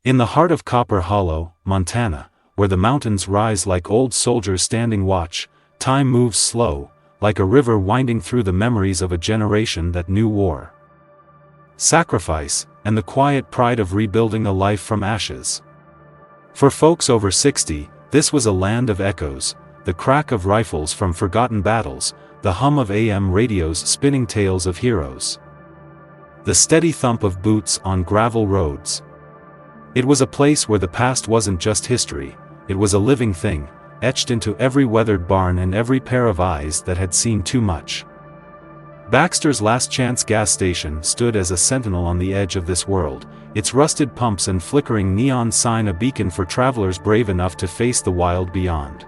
In the heart of Copper Hollow, Montana, where the mountains rise like old soldiers standing watch, time moves slow, like a river winding through the memories of a generation that knew war, sacrifice, and the quiet pride of rebuilding a life from ashes. For folks over 60, this was a land of echoes, the crack of rifles from forgotten battles, the hum of AM radios spinning tales of heroes, the steady thump of boots on gravel roads. It was a place where the past wasn't just history, it was a living thing, etched into every weathered barn and every pair of eyes that had seen too much. Baxter's Last Chance gas station stood as a sentinel on the edge of this world, its rusted pumps and flickering neon sign a beacon for travelers brave enough to face the wild beyond.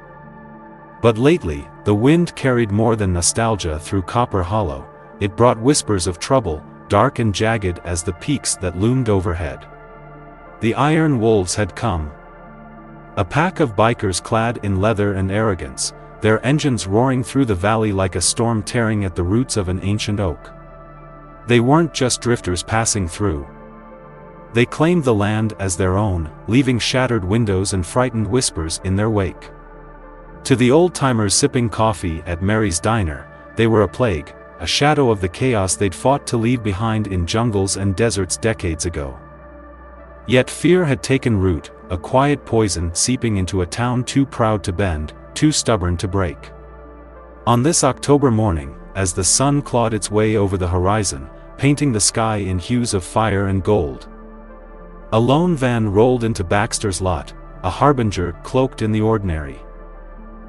But lately, the wind carried more than nostalgia through Copper Hollow. It brought whispers of trouble, dark and jagged as the peaks that loomed overhead. The Iron Wolves had come. A pack of bikers clad in leather and arrogance, their engines roaring through the valley like a storm tearing at the roots of an ancient oak. They weren't just drifters passing through. They claimed the land as their own, leaving shattered windows and frightened whispers in their wake. To the old-timers sipping coffee at Mary's Diner, they were a plague, a shadow of the chaos they'd fought to leave behind in jungles and deserts decades ago. Yet fear had taken root, a quiet poison seeping into a town too proud to bend, too stubborn to break. On this October morning, as the sun clawed its way over the horizon, painting the sky in hues of fire and gold, a lone van rolled into Baxter's lot, a harbinger cloaked in the ordinary.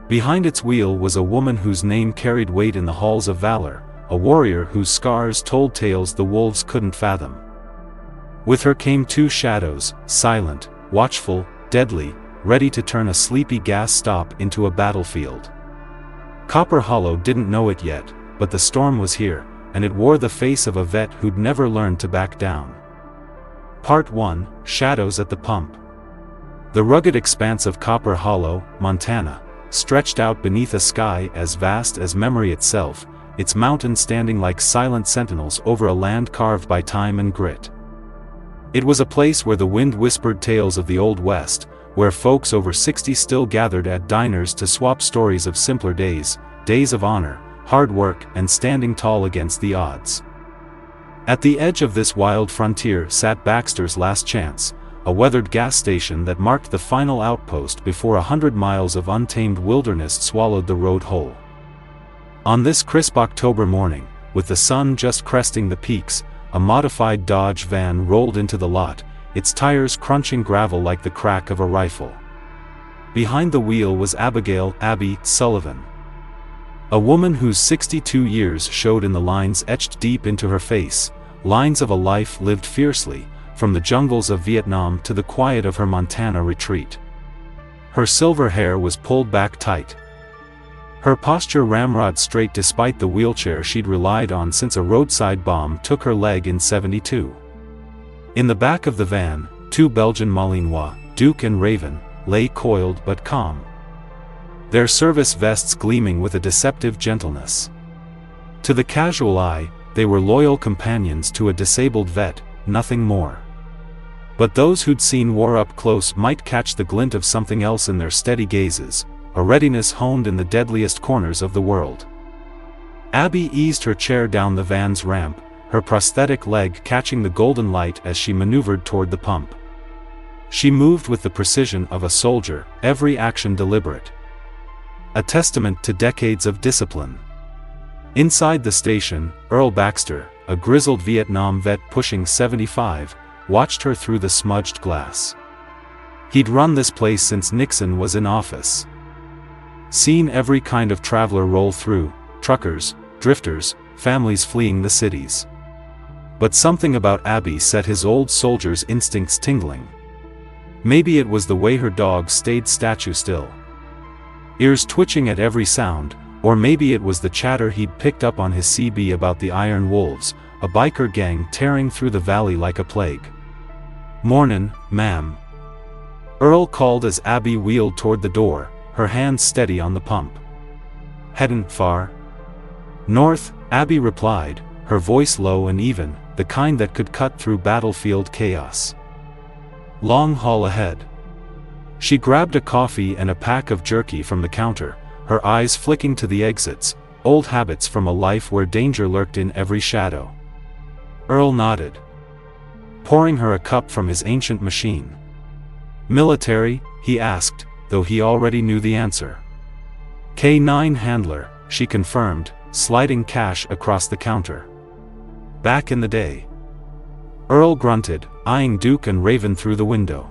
Behind its wheel was a woman whose name carried weight in the halls of valor, a warrior whose scars told tales the wolves couldn't fathom. With her came two shadows, silent, watchful, deadly, ready to turn a sleepy gas stop into a battlefield. Copper Hollow didn't know it yet, but the storm was here, and it wore the face of a vet who'd never learned to back down. Part 1, Shadows at the Pump. The rugged expanse of Copper Hollow, Montana, stretched out beneath a sky as vast as memory itself, its mountains standing like silent sentinels over a land carved by time and grit. It was a place where the wind whispered tales of the Old West, where folks over 60 still gathered at diners to swap stories of simpler days, days of honor, hard work, and standing tall against the odds. At the edge of this wild frontier sat Baxter's Last Chance, a weathered gas station that marked the final outpost before 100 miles of untamed wilderness swallowed the road whole. On this crisp October morning, with the sun just cresting the peaks, a modified Dodge van rolled into the lot, its tires crunching gravel like the crack of a rifle. Behind the wheel was Abigail "Abby" Sullivan, a woman whose 62 years showed in the lines etched deep into her face, lines of a life lived fiercely, from the jungles of Vietnam to the quiet of her Montana retreat. Her silver hair was pulled back tight, her posture ramrod straight despite the wheelchair she'd relied on since a roadside bomb took her leg in '72. In the back of the van, two Belgian Malinois, Duke and Raven, lay coiled but calm, their service vests gleaming with a deceptive gentleness. To the casual eye, they were loyal companions to a disabled vet, nothing more. But those who'd seen war up close might catch the glint of something else in their steady gazes, a readiness honed in the deadliest corners of the world. Abby eased her chair down the van's ramp, her prosthetic leg catching the golden light as she maneuvered toward the pump. She moved with the precision of a soldier, every action deliberate, a testament to decades of discipline. Inside the station, Earl Baxter, a grizzled Vietnam vet pushing 75, watched her through the smudged glass. He'd run this place since Nixon was in office. Seen every kind of traveler roll through, truckers, drifters, families fleeing the cities. But something about Abby set his old soldier's instincts tingling. Maybe it was the way her dog stayed statue still, ears twitching at every sound, or maybe it was the chatter he'd picked up on his CB about the Iron Wolves, a biker gang tearing through the valley like a plague. "Mornin', ma'am," Earl called as Abby wheeled toward the door, her hands steady on the pump. "Headin' far?" "North," Abby replied, her voice low and even, the kind that could cut through battlefield chaos. Long haul ahead. She grabbed a coffee and a pack of jerky from the counter, her eyes flicking to the exits, old habits from a life where danger lurked in every shadow. Earl nodded, pouring her a cup from his ancient machine. Military? He asked, though he already knew the answer. K9 handler, she confirmed, sliding cash across the counter. Back in the day. Earl grunted, eyeing Duke and Raven through the window.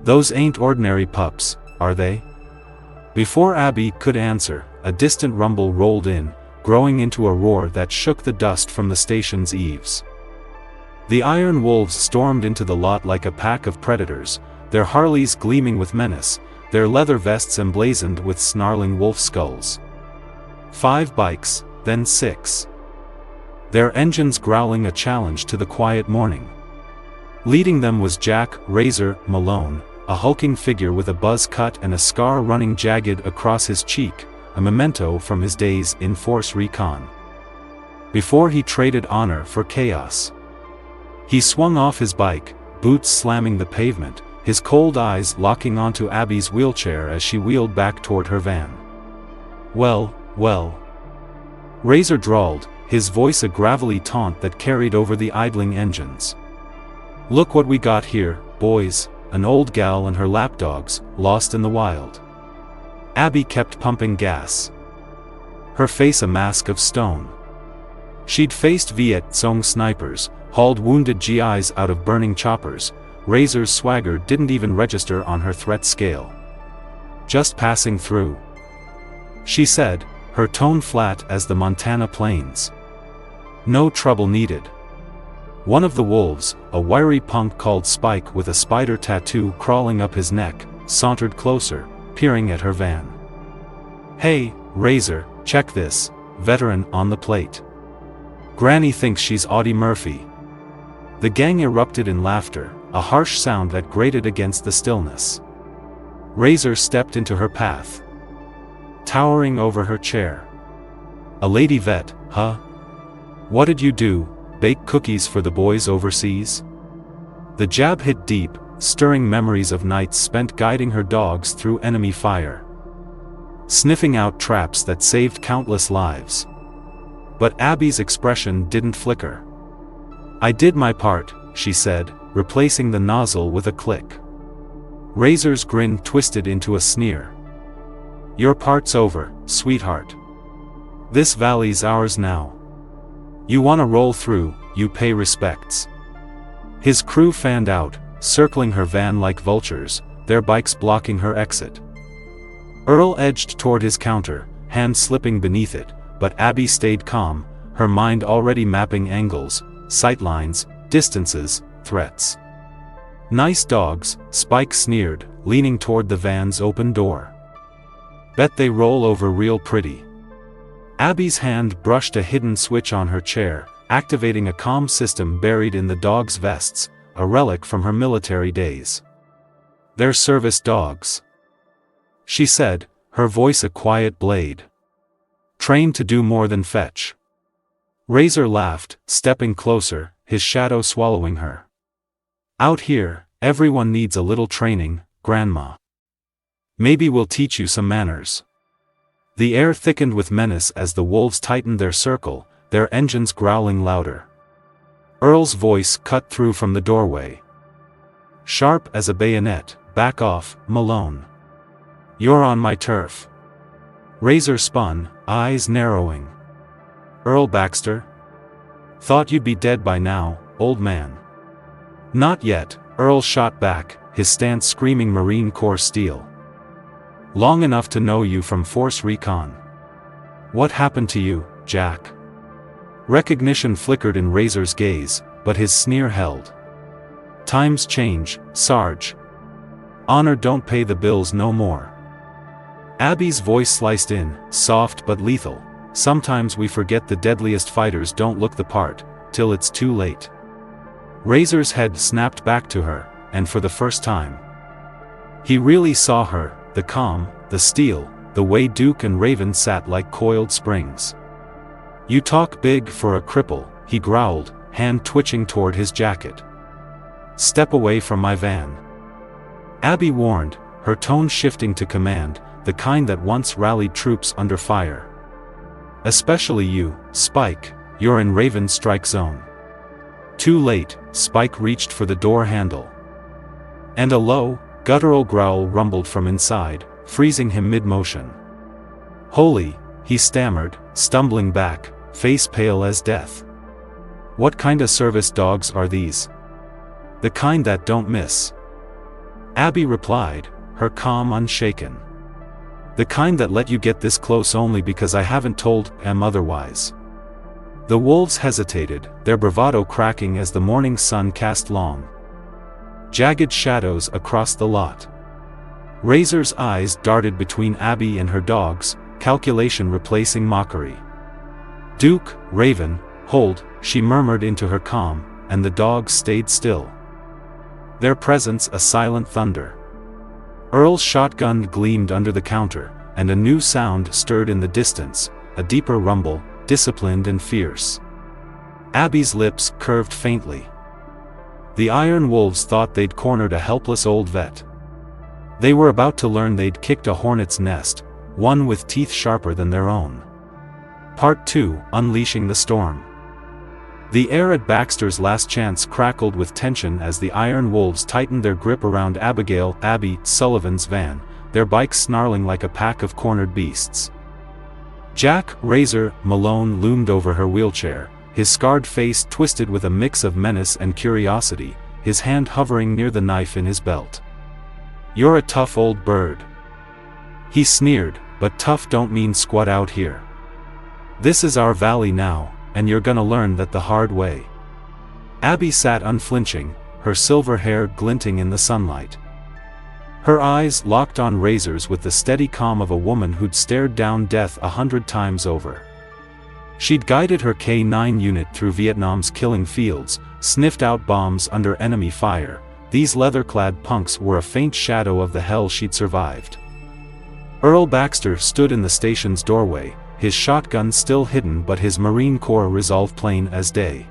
Those ain't ordinary pups, are they? Before Abby could answer, a distant rumble rolled in, growing into a roar that shook the dust from the station's eaves. The iron wolves stormed into the lot like a pack of predators, their Harleys gleaming with menace, their leather vests emblazoned with snarling wolf skulls. 5 bikes, then 6. Their engines growling a challenge to the quiet morning. Leading them was Jack Razor Malone, a hulking figure with a buzz cut and a scar running jagged across his cheek, a memento from his days in Force Recon. Before he traded honor for chaos. He swung off his bike, boots slamming the pavement, his cold eyes locking onto Abby's wheelchair as she wheeled back toward her van. Well, well. Razor drawled, his voice a gravelly taunt that carried over the idling engines. Look what we got here, boys, an old gal and her lapdogs, lost in the wild. Abby kept pumping gas. Her face a mask of stone. She'd faced Viet Cong snipers, hauled wounded GIs out of burning choppers. Razor's swagger didn't even register on her threat scale. Just passing through, she said, her tone flat as the Montana plains. No trouble needed. One of the wolves, a wiry punk called Spike with a spider tattoo crawling up his neck, sauntered closer, peering at her van. Hey, Razor, check this, veteran on the plate. Granny thinks she's Audie Murphy. The gang erupted in laughter, a harsh sound that grated against the stillness. Razor stepped into her path, towering over her chair. A lady vet, huh? What did you do, bake cookies for the boys overseas? The jab hit deep, stirring memories of nights spent guiding her dogs through enemy fire, sniffing out traps that saved countless lives. But Abby's expression didn't flicker. I did my part, she said, replacing the nozzle with a click. Razor's grin twisted into a sneer. Your part's over, sweetheart. This valley's ours now. You wanna roll through, you pay respects. His crew fanned out, circling her van like vultures, their bikes blocking her exit. Earl edged toward his counter, hand slipping beneath it, but Abby stayed calm, her mind already mapping angles, sightlines, distances, threats. Nice dogs, Spike sneered, leaning toward the van's open door. Bet they roll over real pretty. Abby's hand brushed a hidden switch on her chair, activating a comm system buried in the dogs' vests, a relic from her military days. They're service dogs, she said, her voice a quiet blade. Trained to do more than fetch. Razor laughed, stepping closer, his shadow swallowing her. Out here, everyone needs a little training, Grandma. Maybe we'll teach you some manners. The air thickened with menace as the wolves tightened their circle, their engines growling louder. Earl's voice cut through from the doorway. Sharp as a bayonet, back off, Malone. You're on my turf. Razor spun, eyes narrowing. Earl Baxter? Thought you'd be dead by now, old man. Not yet, Earl shot back, his stance screaming Marine Corps steel. Long enough to know you from Force Recon. What happened to you, Jack? Recognition flickered in Razor's gaze, but his sneer held. Times change, Sarge. Honor don't pay the bills no more. Abby's voice sliced in, soft but lethal. Sometimes we forget the deadliest fighters don't look the part, till it's too late. Razor's head snapped back to her, and for the first time, he really saw her, the calm, the steel, the way Duke and Raven sat like coiled springs. You talk big for a cripple, he growled, hand twitching toward his jacket. step away from my van." Abby warned, her tone shifting to command, the kind that once rallied troops under fire. "Especially you, Spike, you're in Raven's strike zone." Too late, Spike reached for the door handle. And a low, guttural growl rumbled from inside, freezing him mid-motion. "Holy," he stammered, stumbling back, face pale as death. "What kinda service dogs are these?" "The kind that don't miss," Abby replied, her calm unshaken. "The kind that let you get this close only because I haven't told them otherwise." The wolves hesitated, their bravado cracking as the morning sun cast long, jagged shadows across the lot. Razor's eyes darted between Abby and her dogs, calculation replacing mockery. "Duke, Raven, hold," she murmured into her calm, and the dogs stayed still. Their presence a silent thunder. Earl's shotgun gleamed under the counter, and a new sound stirred in the distance, a deeper rumble, disciplined and fierce. Abby's lips curved faintly. The iron wolves thought they'd cornered a helpless old vet. They were about to learn they'd kicked a hornet's nest, one with teeth sharper than their own. Part 2, Unleashing the Storm. The air at Baxter's Last Chance crackled with tension as the iron wolves tightened their grip around Abby Sullivan's van, their bikes snarling like a pack of cornered beasts. Jack Razor Malone loomed over her wheelchair, his scarred face twisted with a mix of menace and curiosity, his hand hovering near the knife in his belt. "You're a tough old bird," he sneered, "but tough don't mean squat out here. This is our valley now, and you're gonna learn that the hard way." Abby sat unflinching, her silver hair glinting in the sunlight. Her eyes locked on Razor's with the steady calm of a woman who'd stared down death 100 times over. She'd guided her K-9 unit through Vietnam's killing fields, sniffed out bombs under enemy fire. These leather-clad punks were a faint shadow of the hell she'd survived. Earl Baxter stood in the station's doorway, his shotgun still hidden but his Marine Corps resolve plain as day.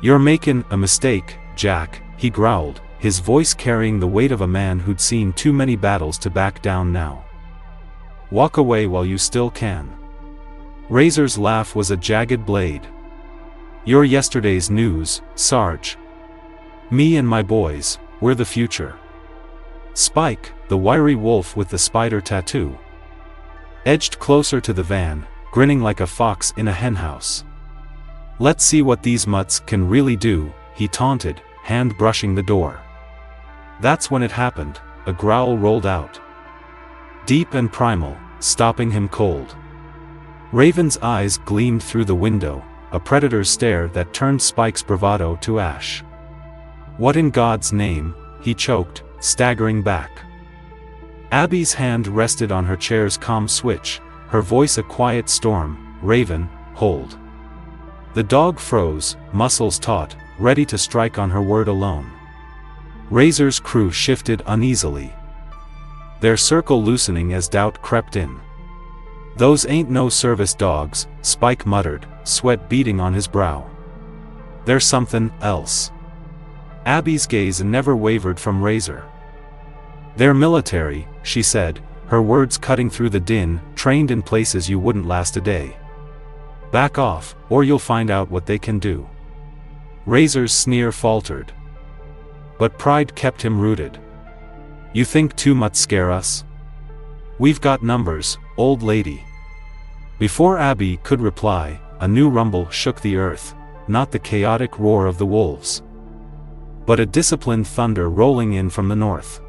"You're making a mistake, Jack," he growled, his voice carrying the weight of a man who'd seen too many battles to back down now. "Walk away while you still can." Razor's laugh was a jagged blade. "You're yesterday's news, Sarge. Me and my boys, we're the future." Spike, the wiry wolf with the spider tattoo, edged closer to the van, grinning like a fox in a henhouse. "Let's see what these mutts can really do," he taunted, hand brushing the door. That's when it happened, a growl rolled out. Deep and primal, stopping him cold. Raven's eyes gleamed through the window, a predator's stare that turned Spike's bravado to ash. "What in God's name?" he choked, staggering back. Abby's hand rested on her chair's calm switch, her voice a quiet storm. "Raven, hold." The dog froze, muscles taut, ready to strike on her word alone. Razor's crew shifted uneasily, their circle loosening as doubt crept in. "Those ain't no service dogs," Spike muttered, sweat beading on his brow. "There's something else." Abby's gaze never wavered from Razor. "They're military," she said, her words cutting through the din, "trained in places you wouldn't last a day. Back off, or you'll find out what they can do." Razor's sneer faltered, but pride kept him rooted. "You think too much scare us? We've got numbers, old lady." Before Abby could reply, a new rumble shook the earth, not the chaotic roar of the wolves, but a disciplined thunder rolling in from the north.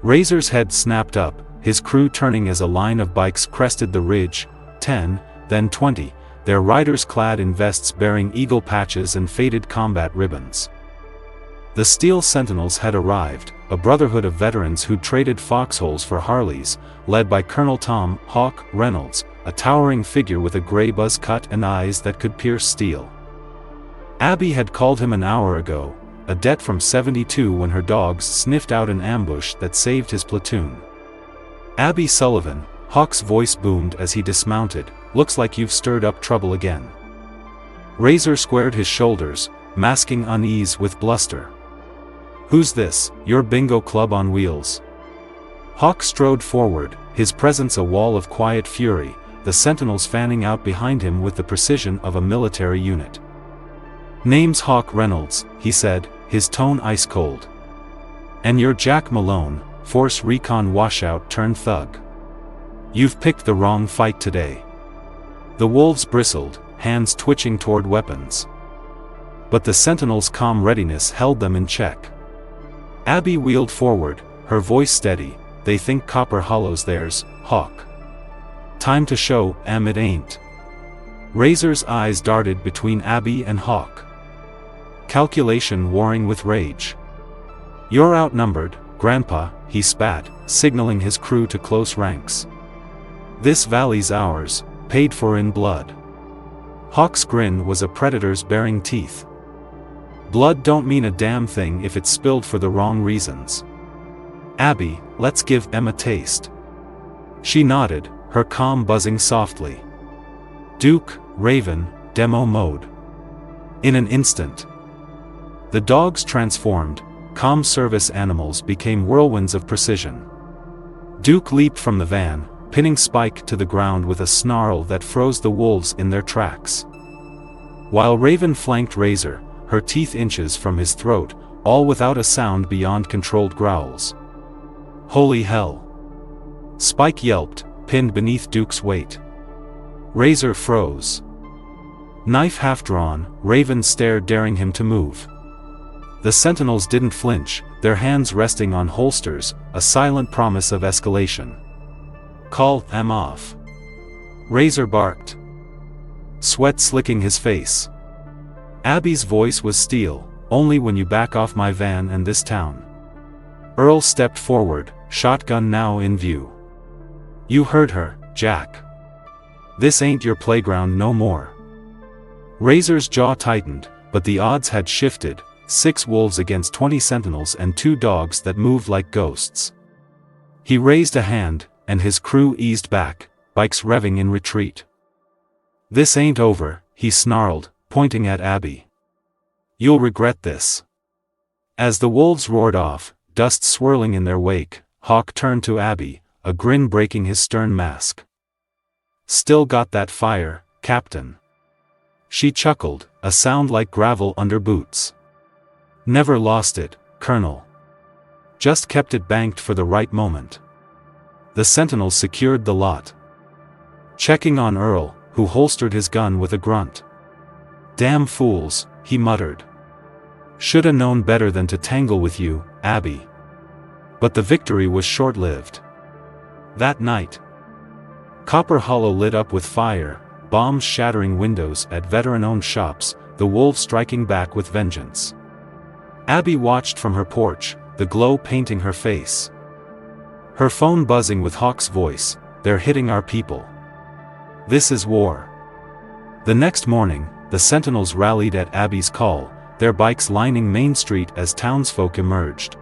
Razor's head snapped up, his crew turning as a line of bikes crested the ridge, 10, then 20, their riders clad in vests bearing eagle patches and faded combat ribbons. The Steel Sentinels had arrived, a brotherhood of veterans who traded foxholes for Harleys, led by Colonel Tom "Hawk" Reynolds, a towering figure with a gray buzz cut and eyes that could pierce steel. Abby had called him an hour ago, a debt from '72 when her dogs sniffed out an ambush that saved his platoon. "Abby Sullivan," Hawk's voice boomed as he dismounted, "looks like you've stirred up trouble again." Razor squared his shoulders, masking unease with bluster. "Who's this, your bingo club on wheels?" Hawk strode forward, his presence a wall of quiet fury, the sentinels fanning out behind him with the precision of a military unit. "Name's Hawk Reynolds," he said, his tone ice-cold. "And you're Jack Malone, Force Recon washout turned thug. You've picked the wrong fight today." The wolves bristled, hands twitching toward weapons. But the sentinels' calm readiness held them in check. Abby wheeled forward, her voice steady. "They think Copper Hollow's theirs, Hawk. Time to show 'em it ain't." Razor's eyes darted between Abby and Hawk, calculation warring with rage. "You're outnumbered, Grandpa," he spat, signaling his crew to close ranks. "This valley's ours, paid for in blood." Hawk's grin was a predator's baring teeth. "Blood don't mean a damn thing if it's spilled for the wrong reasons. Abby, let's give 'em a taste." She nodded, her calm buzzing softly. "Duke, Raven, demo mode." In an instant, the dogs transformed, comm service animals became whirlwinds of precision. Duke leaped from the van, pinning Spike to the ground with a snarl that froze the wolves in their tracks. While Raven flanked Razor, her teeth inches from his throat, all without a sound beyond controlled growls. "Holy hell!" Spike yelped, pinned beneath Duke's weight. Razor froze. Knife half-drawn, Raven stared, daring him to move. The sentinels didn't flinch, their hands resting on holsters, a silent promise of escalation. "Call them off," Razor barked, sweat slicking his face. Abby's voice was steel. "Only when you back off my van and this town." Earl stepped forward, shotgun now in view. "You heard her, Jack. This ain't your playground no more." Razor's jaw tightened, but the odds had shifted. 6 wolves against 20 sentinels and 2 dogs that moved like ghosts. He raised a hand, and his crew eased back, bikes revving in retreat. "This ain't over," he snarled, pointing at Abby. "You'll regret this." As the wolves roared off, dust swirling in their wake, Hawk turned to Abby, a grin breaking his stern mask. "Still got that fire, Captain?" She chuckled, a sound like gravel under boots. "Never lost it, Colonel. Just kept it banked for the right moment." The sentinels secured the lot, checking on Earl, who holstered his gun with a grunt. "Damn fools," he muttered. "Shoulda known better than to tangle with you, Abby." But the victory was short-lived. That night, Copper Hollow lit up with fire, bombs shattering windows at veteran-owned shops, the wolves striking back with vengeance. Abby watched from her porch, the glow painting her face. Her phone buzzing with Hawk's voice. "They're hitting our people. This is war." The next morning, the sentinels rallied at Abby's call, their bikes lining Main Street as townsfolk emerged,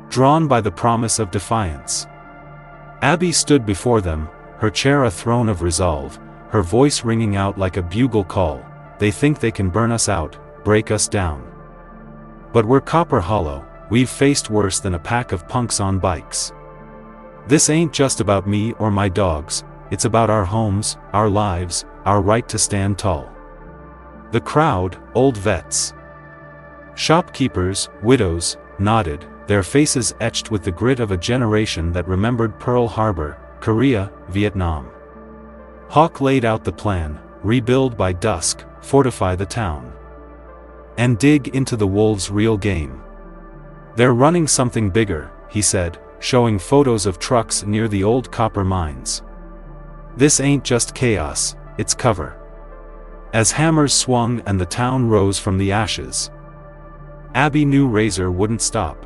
drawn by the promise of defiance. Abby stood before them, her chair a throne of resolve, her voice ringing out like a bugle call. "They think they can burn us out, break us down. But we're Copper Hollow, we've faced worse than a pack of punks on bikes. This ain't just about me or my dogs, it's about our homes, our lives, our right to stand tall." The crowd, old vets, shopkeepers, widows, nodded, their faces etched with the grit of a generation that remembered Pearl Harbor, Korea, Vietnam. Hawk laid out the plan: rebuild by dusk, fortify the town, and dig into the wolves' real game. "They're running something bigger," he said, showing photos of trucks near the old copper mines. "This ain't just chaos, it's cover." As hammers swung and the town rose from the ashes, Abby knew Razor wouldn't stop.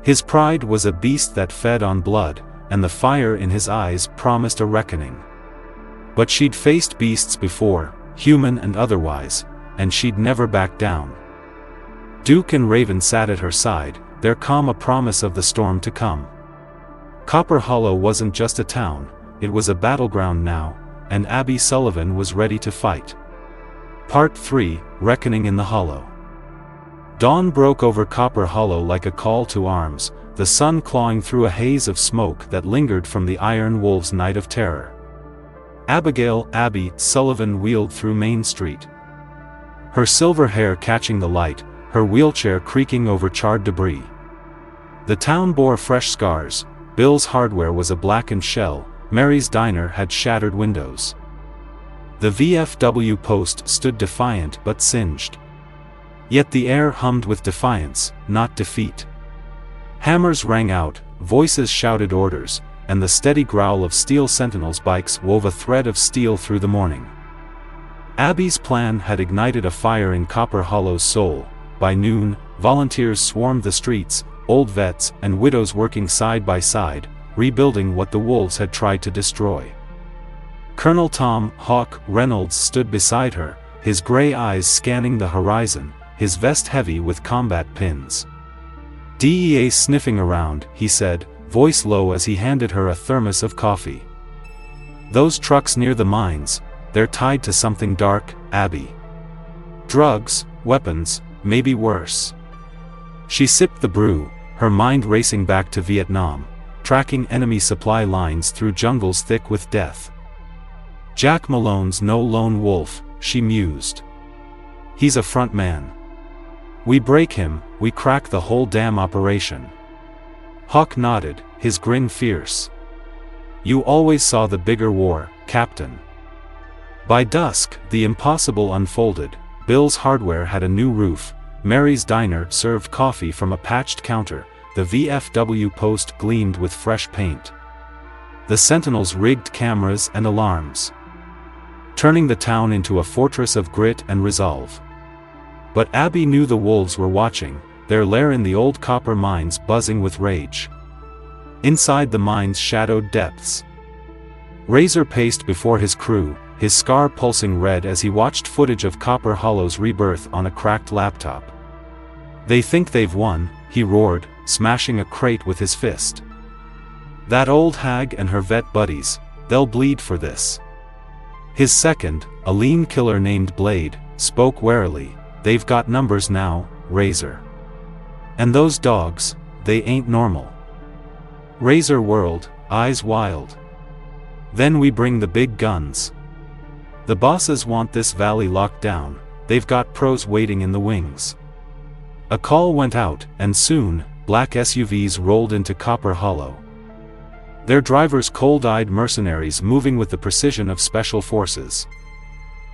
His pride was a beast that fed on blood, and the fire in his eyes promised a reckoning. But she'd faced beasts before, human and otherwise, and she'd never back down. Duke and Raven sat at her side, their calm a promise of the storm to come. Copper Hollow wasn't just a town, it was a battleground now, and Abby Sullivan was ready to fight. Part 3, Reckoning in the Hollow. Dawn broke over Copper Hollow like a call to arms, the sun clawing through a haze of smoke that lingered from the Iron Wolves' night of terror. Abigail Abby Sullivan wheeled through Main Street. Her silver hair catching the light, her wheelchair creaking over charred debris. The town bore fresh scars. Bill's Hardware was a blackened shell, Mary's Diner had shattered windows. The VFW post stood defiant but singed. Yet the air hummed with defiance, not defeat. Hammers rang out, voices shouted orders, and the steady growl of steel sentinels' bikes wove a thread of steel through the morning. Abby's plan had ignited a fire in Copper Hollow's soul. By noon, volunteers swarmed the streets, old vets and widows working side by side, rebuilding what the wolves had tried to destroy. Colonel Tom "Hawk" Reynolds stood beside her, his gray eyes scanning the horizon, his vest heavy with combat pins. "DEA sniffing around," he said, voice low as he handed her a thermos of coffee. "Those trucks near the mines, they're tied to something dark, Abby. Drugs, weapons, maybe worse." She sipped the brew, her mind racing back to Vietnam, tracking enemy supply lines through jungles thick with death. "Jack Malone's no lone wolf," she mused. "He's a front man. We break him, we crack the whole damn operation." Hawk nodded, his grin fierce. "You always saw the bigger war, Captain." By dusk, the impossible unfolded. Bill's Hardware had a new roof, Mary's Diner served coffee from a patched counter, the VFW post gleamed with fresh paint. The sentinels rigged cameras and alarms, turning the town into a fortress of grit and resolve. But Abby knew the wolves were watching, their lair in the old copper mines buzzing with rage. Inside the mines' shadowed depths, Razor paced before his crew, his scar pulsing red as he watched footage of Copper Hollow's rebirth on a cracked laptop. "They think they've won," he roared, smashing a crate with his fist. "That old hag and her vet buddies, they'll bleed for this." His second, a lean killer named Blade, spoke warily, "They've got numbers now, Razor. And those dogs, they ain't normal." Razor whirled, eyes wild. "Then we bring the big guns. The bosses want this valley locked down, they've got pros waiting in the wings." A call went out, and soon, black SUVs rolled into Copper Hollow. Their drivers cold-eyed mercenaries moving with the precision of special forces.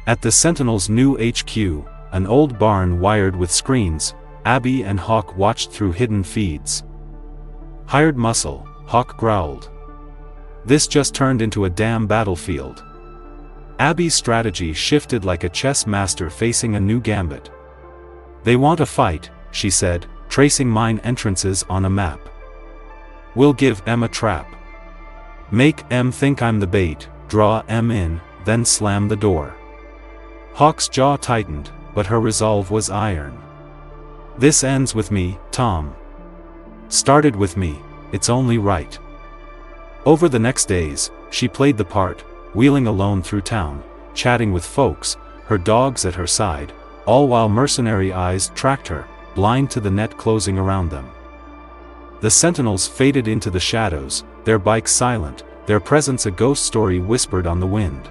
At the Sentinel's new HQ, an old barn wired with screens, Abby and Hawk watched through hidden feeds. "Hired muscle," Hawk growled. "This just turned into a damn battlefield." Abby's strategy shifted like a chess master facing a new gambit. "They want a fight," she said, tracing mine entrances on a map. "We'll give M a trap. Make M think I'm the bait, draw M in, then slam the door." Hawk's jaw tightened, but her resolve was iron. "This ends with me, Tom. Started with me, it's only right." Over the next days, she played the part, wheeling alone through town, chatting with folks, her dogs at her side, all while mercenary eyes tracked her, blind to the net closing around them. The sentinels faded into the shadows, their bikes silent, their presence a ghost story whispered on the wind.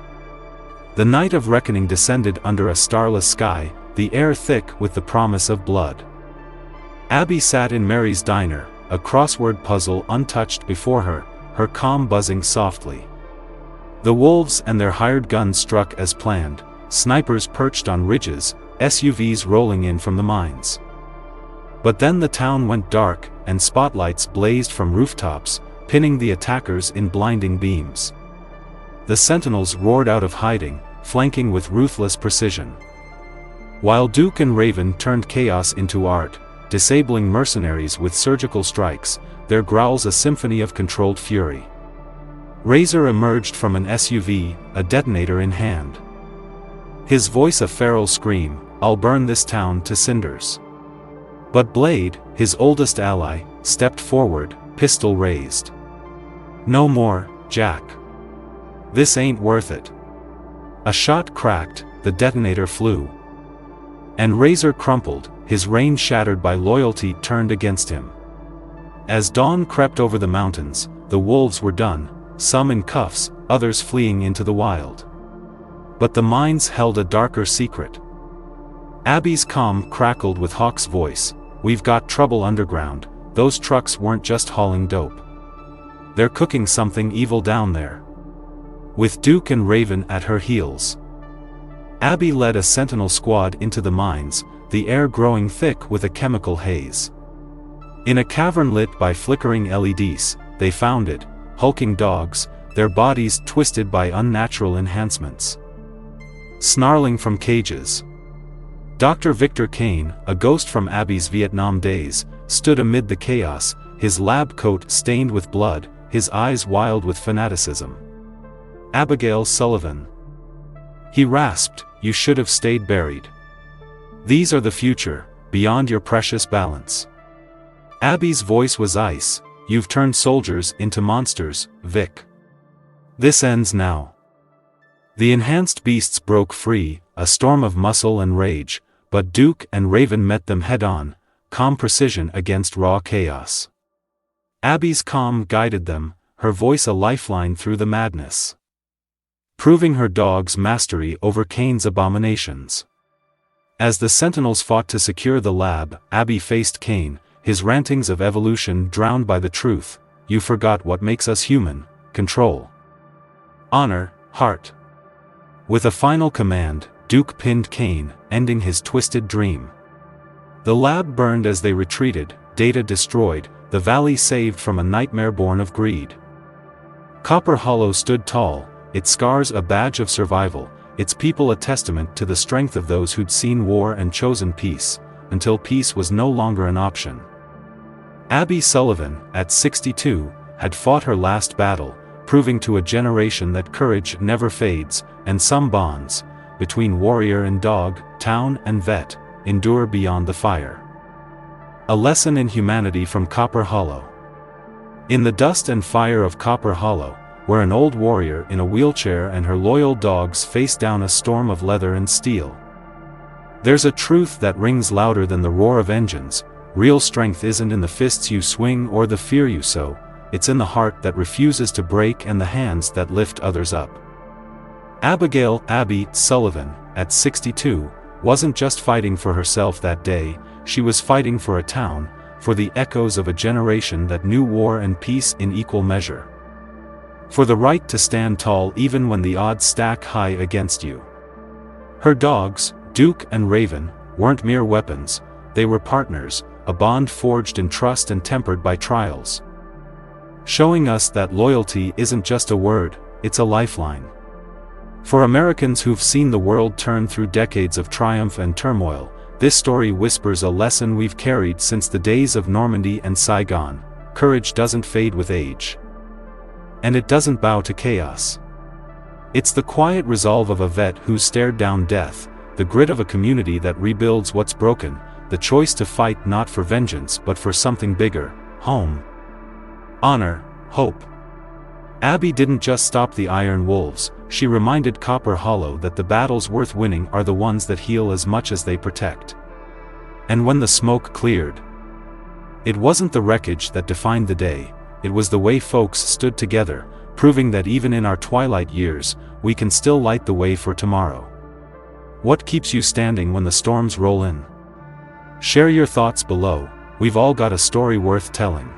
The night of reckoning descended under a starless sky, the air thick with the promise of blood. Abby sat in Mary's Diner, a crossword puzzle untouched before her, her calm buzzing softly. The wolves and their hired guns struck as planned, snipers perched on ridges, SUVs rolling in from the mines. But then the town went dark, and spotlights blazed from rooftops, pinning the attackers in blinding beams. The sentinels roared out of hiding, flanking with ruthless precision. While Duke and Raven turned chaos into art, disabling mercenaries with surgical strikes, their growls a symphony of controlled fury. Razor emerged from an SUV, a detonator in hand. His voice a feral scream, "I'll burn this town to cinders." But Blade, his oldest ally, stepped forward, pistol raised. "No more, Jack. This ain't worth it." A shot cracked, the detonator flew. And Razor crumpled, his reign shattered by loyalty turned against him. As dawn crept over the mountains, the wolves were done, some in cuffs, others fleeing into the wild. But the mines held a darker secret. Abby's comm crackled with Hawk's voice, "We've got trouble underground, those trucks weren't just hauling dope. They're cooking something evil down there." With Duke and Raven at her heels, Abby led a sentinel squad into the mines, the air growing thick with a chemical haze. In a cavern lit by flickering LEDs, they found it, hulking dogs, their bodies twisted by unnatural enhancements. Snarling from cages. Dr. Victor Kane, a ghost from Abby's Vietnam days, stood amid the chaos, his lab coat stained with blood, his eyes wild with fanaticism. "Abigail Sullivan," he rasped, "you should have stayed buried. These are the future, beyond your precious balance." Abby's voice was ice, "You've turned soldiers into monsters, Vic. This ends now." The enhanced beasts broke free, a storm of muscle and rage, but Duke and Raven met them head-on, calm precision against raw chaos. Abby's calm guided them, her voice a lifeline through the madness, proving her dog's mastery over Kane's abominations. As the Sentinels fought to secure the lab, Abby faced Kane, his rantings of evolution drowned by the truth, "You forgot what makes us human: control, honor, heart." With a final command, Duke pinned Kane, ending his twisted dream. The lab burned as they retreated, data destroyed, the valley saved from a nightmare born of greed. Copper Hollow stood tall, its scars a badge of survival, its people a testament to the strength of those who'd seen war and chosen peace, until peace was no longer an option. Abby Sullivan, at 62, had fought her last battle, proving to a generation that courage never fades, and some bonds, between warrior and dog, town and vet, endure beyond the fire. A lesson in humanity from Copper Hollow. In the dust and fire of Copper Hollow, where an old warrior in a wheelchair and her loyal dogs face down a storm of leather and steel, there's a truth that rings louder than the roar of engines. Real strength isn't in the fists you swing or the fear you sow, it's in the heart that refuses to break and the hands that lift others up. Abby Sullivan, at 62, wasn't just fighting for herself that day, she was fighting for a town, for the echoes of a generation that knew war and peace in equal measure. For the right to stand tall even when the odds stack high against you. Her dogs, Duke and Raven, weren't mere weapons, they were partners, a bond forged in trust and tempered by trials. Showing us that loyalty isn't just a word, it's a lifeline. For Americans who've seen the world turn through decades of triumph and turmoil, this story whispers a lesson we've carried since the days of Normandy and Saigon: courage doesn't fade with age. And it doesn't bow to chaos. It's the quiet resolve of a vet who's stared down death, the grit of a community that rebuilds what's broken, the choice to fight not for vengeance but for something bigger: home, honor, hope. Abby didn't just stop the Iron Wolves, she reminded Copper Hollow that the battles worth winning are the ones that heal as much as they protect. And when the smoke cleared, it wasn't the wreckage that defined the day, it was the way folks stood together, proving that even in our twilight years, we can still light the way for tomorrow. What keeps you standing when the storms roll in? Share your thoughts below, we've all got a story worth telling.